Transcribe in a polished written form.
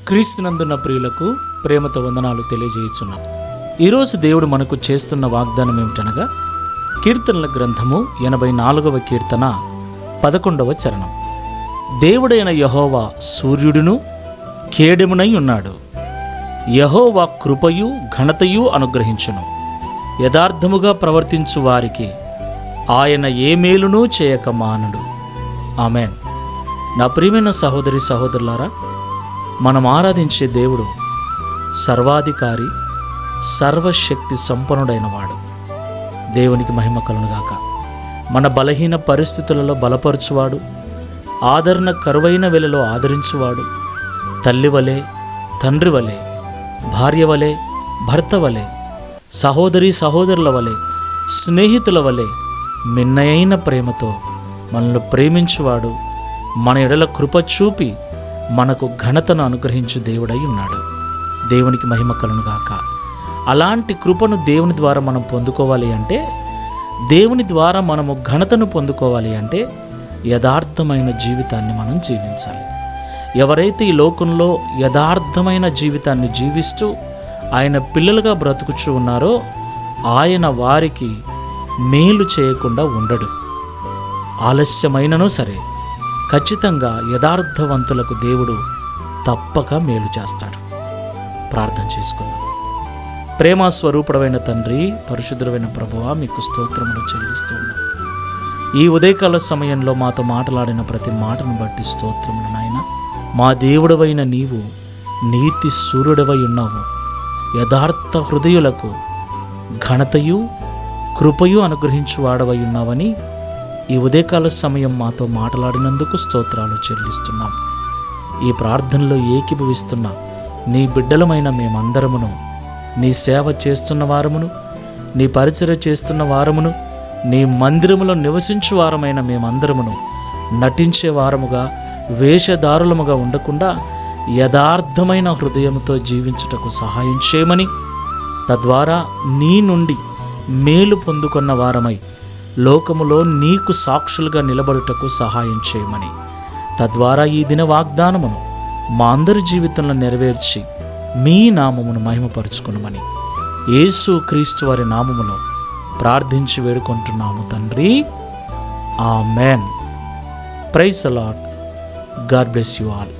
క్రీస్తునందున్న ప్రియులకు ప్రేమతో వందనాలు తెలియజేయుచున్నాం. ఈరోజు దేవుడు మనకు చేస్తున్న వాగ్దానం ఏమిటనగా కీర్తనల గ్రంథము 84వ కీర్తన 11వ చరణం. దేవుడైన యెహోవా సూర్యుడును కేడెమునై ఉన్నాడు. యెహోవా కృపయు ఘనతయు అనుగ్రహించును. యథార్థముగా ప్రవర్తించు వారికి ఆయన ఏ మేలునూ చేయక మానడు. ఆమెన్. నా ప్రియమైన సహోదరి సహోదరులారా, మనం ఆరాధించే దేవుడు సర్వాధికారి, సర్వశక్తి సంపన్నుడైన వాడు. దేవునికి మహిమ కలుగునుగాక. మన బలహీన పరిస్థితులలో బలపరచువాడు, ఆదరణ కరువైన వేళలో ఆదరించువాడు, తల్లి వలె, తండ్రి వలె, భార్య వలె, భర్త వలె, సహోదరి సహోదరుల వలె, స్నేహితుల వలె మిన్నయైన ప్రేమతో మనల్ని ప్రేమించువాడు, మన ఎడల కృప చూపి మనకు ఘనతను అనుగ్రహించు దేవుడై ఉన్నాడు. దేవునికి మహిమ కలుగునుగాక. అలాంటి కృపను దేవుని ద్వారా మనం పొందుకోవాలి అంటే, దేవుని ద్వారా మనము ఘనతను పొందుకోవాలి అంటే యథార్థమైన జీవితాన్ని మనం జీవించాలి. ఎవరైతే ఈ లోకంలో యథార్థమైన జీవితాన్ని జీవిస్తూ ఆయన పిల్లలుగా బ్రతుకుచూ ఉన్నారో ఆయన వారికి మేలు చేయకుండా ఉండడు. ఆలస్యమైనను సరే ఖచ్చితంగా యథార్థవంతులకు దేవుడు తప్పక మేలు చేస్తాడు. ప్రార్థన చేసుకుందాం. ప్రేమ స్వరూపుడమైన తండ్రి, పరిశుద్ధుడైన ప్రభువా, మీకు స్తోత్రములు చెల్లిస్తూ ఉన్నాం. ఈ ఉదయకాల సమయంలో మాతో మాట్లాడిన ప్రతి మాటను బట్టి స్తోత్రములు నాయన. మా దేవుడవైన నీవు నీతి సూర్యుడవై ఉన్నావు. యథార్థ హృదయులకు ఘనతయు కృపయు అనుగ్రహించువాడవై ఉన్నావని ఈ ఉదయకాల సమయం మాతో మాట్లాడినందుకు స్తోత్రాలు చెల్లిస్తున్నాం. ఈ ప్రార్థనలో ఏకీభవిస్తున్న నీ బిడ్డలమైన మేమందరమును, నీ సేవ చేస్తున్న వారమును, నీ పరిచర్య చేస్తున్న వారమును, నీ మందిరములో నివసించు వారమైన మేమందరమును నటించే వారముగా, వేషధారులముగా ఉండకుండా యథార్థమైన హృదయముతో జీవించుటకు సహాయం చేయమని, తద్వారా నీ నుండి మేలు పొందుకున్న వారమై లోకములో నీకు సాక్షులుగా నిలబడుటకు సహాయం చేయమని, తద్వారా ఈ దిన వాగ్దానమును మా అందరి జీవితంలో నెరవేర్చి మీ నామమును మహిమపరుచుకునమని యేసు క్రీస్తు వారి నామములో ప్రార్థించి వేడుకుంటున్నాము తండ్రి. Amen. Praise the lord. God bless you all.